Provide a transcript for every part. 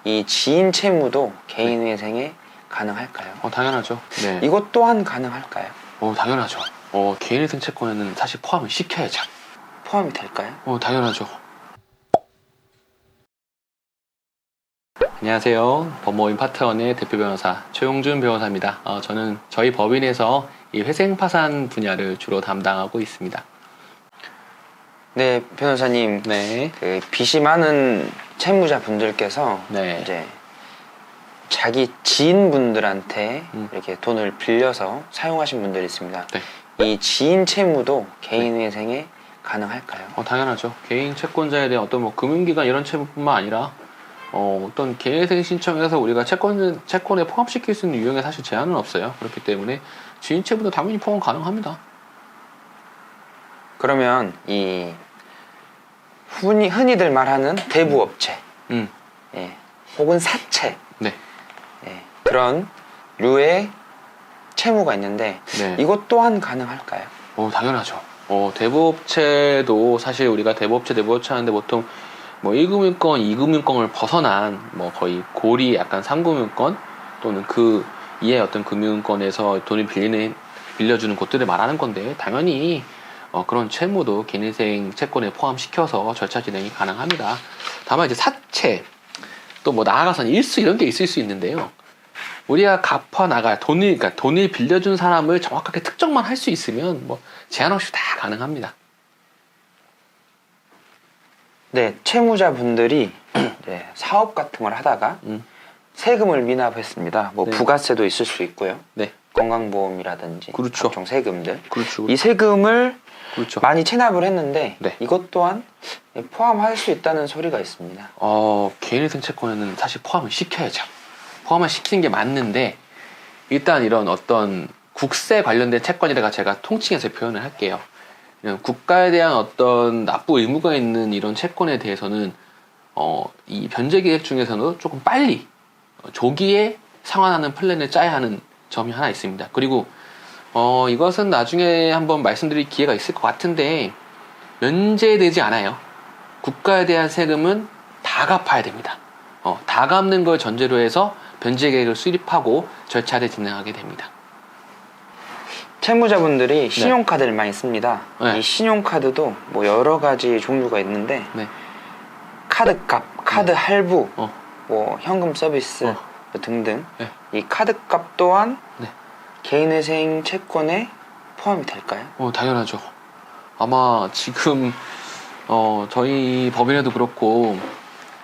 이 지인 채무도 개인회생에 가능할까요? 당연하죠. 네. 이것 또한 가능할까요? 당연하죠. 개인회생 채권에는 사실 포함을 시켜야죠. 포함이 될까요? 당연하죠. 안녕하세요. 법무법인 파트원의 대표 변호사 최용준 변호사입니다. 저는 저희 법인에서 이 회생 파산 분야를 주로 담당하고 있습니다. 네, 변호사님. 네. 그 빚이 많은 채무자분들께서 네. 이제 자기 지인분들한테 이렇게 돈을 빌려서 사용하신 분들이 있습니다. 네. 이 지인 채무도 개인회생에 가능할까요? 당연하죠. 개인 채권자에 대한 어떤 뭐 금융기관 이런 채무뿐만 아니라 어떤 개인회생 신청해서 우리가 채권에 포함시킬 수 있는 유형에 사실 제한은 없어요. 그렇기 때문에 지인 채무도 당연히 포함 가능합니다. 그러면 이 흔히들 말하는 대부업체, 예, 혹은 사채, 네. 예, 그런 류의 채무가 있는데 네. 이것 또한 가능할까요? 당연하죠. 대부업체도 사실 우리가 대부업체 하는데 보통 뭐 1금융권, 2금융권을 벗어난 뭐 거의 고리 약간 3금융권 또는 그 이에 어떤 금융권에서 돈을 빌려주는 곳들을 말하는 건데 당연히 그런 채무도 개인회생 채권에 포함시켜서 절차 진행이 가능합니다. 다만 이제 사채 또 뭐 나아가서는 일수 이런 게 있을 수 있는데요. 우리가 갚아 나갈 그러니까 돈을 빌려준 사람을 정확하게 특정만 할 수 있으면 뭐 제한 없이 다 가능합니다. 네, 채무자분들이 네, 사업 같은 걸 하다가 세금을 미납했습니다. 뭐 네. 부가세도 있을 수 있고요. 네. 건강보험이라든지 그렇죠. 각종 세금들. 그렇죠. 이 세금을 그렇죠. 많이 체납을 했는데 네. 이것 또한 포함할 수 있다는 소리가 있습니다. 개인회생 채권에는 사실 포함을 시켜야죠. 포함을 시키는 게 맞는데 일단 이런 어떤 국세 관련된 채권이라가 제가 통칭해서 표현을 할게요. 국가에 대한 어떤 납부 의무가 있는 이런 채권에 대해서는 이 변제 계획 중에서는 조금 빨리 조기에 상환하는 플랜을 짜야 하는 점이 하나 있습니다. 그리고 이것은 나중에 한번 말씀드릴 기회가 있을 것 같은데 면제되지 않아요. 국가에 대한 세금은 다 갚아야 됩니다. 다 갚는 걸 전제로 해서 변제 계획을 수립하고 절차를 진행하게 됩니다. 채무자분들이 신용카드를 많이 씁니다. 네. 이 신용카드도 뭐 여러 가지 종류가 있는데 네. 카드값, 카드 할부, 어. 뭐 현금 서비스 뭐 등등 네. 이 카드값 또한 네. 개인회생 채권에 포함이 될까요? 당연하죠. 아마 지금 저희 법인에도 그렇고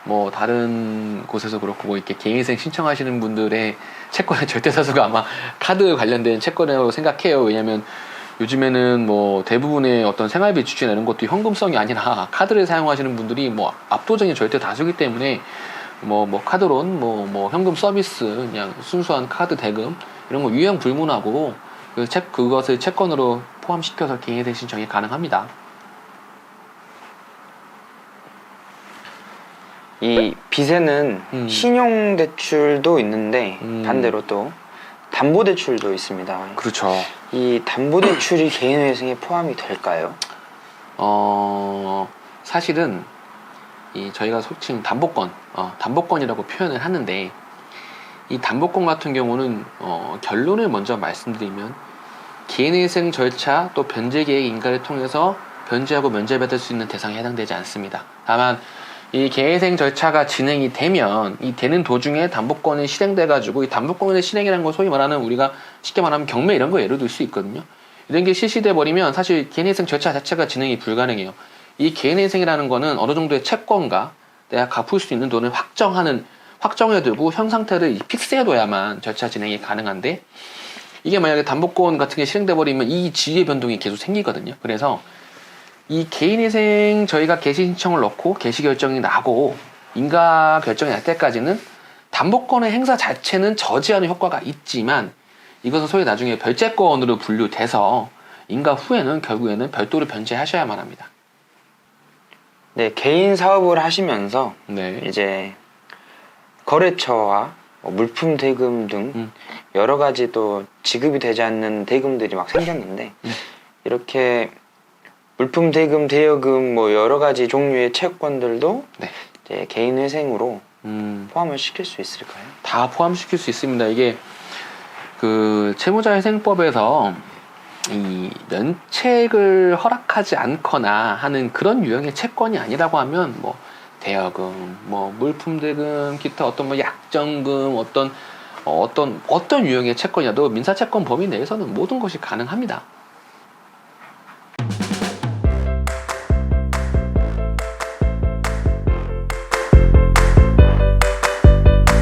뭐 다른 곳에서 그렇고 뭐 이렇게 개인회생 신청하시는 분들의 채권의 절대다수가 아마 카드 관련된 채권이라고 생각해요. 왜냐면 요즘에는 뭐 대부분의 어떤 생활비 지출 이런 것도 현금성이 아니라 카드를 사용하시는 분들이 뭐 압도적인 절대다수이기 때문에 뭐 카드론 뭐 현금 서비스 그냥 순수한 카드 대금 이런 거 유형 불문하고 그것을 채권으로 포함시켜서 개인회생 신청이 가능합니다. 이 빚에는 신용대출도 있는데 반대로 또 담보대출도 있습니다. 그렇죠. 이 담보대출이 개인회생에 포함이 될까요? 사실은 저희가 속칭 담보권이라고 표현을 하는데 이 담보권 같은 경우는 결론을 먼저 말씀드리면 개인회생 절차 또 변제계획 인가를 통해서 변제하고 면제받을 수 있는 대상에 해당되지 않습니다. 다만 이 개인회생 절차가 진행이 되면 이 되는 도중에 담보권이 실행돼 가지고 이 담보권의 실행이라는 걸 소위 말하는 우리가 쉽게 말하면 경매 이런 거 예를 들 수 있거든요. 이런 게 실시돼 버리면 사실 개인회생 절차 자체가 진행이 불가능해요. 이 개인회생이라는 거는 어느 정도의 채권과 내가 갚을 수 있는 돈을 확정해두고 현 상태를 픽스해둬야만 절차 진행이 가능한데 이게 만약에 담보권 같은 게 실행돼 버리면 이 지위의 변동이 계속 생기거든요. 그래서 이 개인회생 저희가 개시 신청을 넣고 개시 결정이 나고 인가 결정이 날 때까지는 담보권의 행사 자체는 저지하는 효과가 있지만 이것은 소위 나중에 별채권으로 분류돼서 인가 후에는 결국에는 별도로 변제하셔야만 합니다. 네, 개인 사업을 하시면서 네. 이제 거래처와 물품 대금 등 여러 가지 또 지급이 되지 않는 대금들이 막 생겼는데 이렇게 물품 대금, 대여금 뭐 여러 가지 종류의 채권들도 이제 개인 회생으로 포함을 시킬 수 있을까요? 다 포함시킬 수 있습니다. 이게 그 채무자회생법에서 이 면책을 허락하지 않거나 하는 그런 유형의 채권이 아니라고 하면 뭐 대여금, 뭐 물품 대금, 기타 어떤 뭐 약정금, 어떤 유형의 채권이라도 민사채권 범위 내에서는 모든 것이 가능합니다.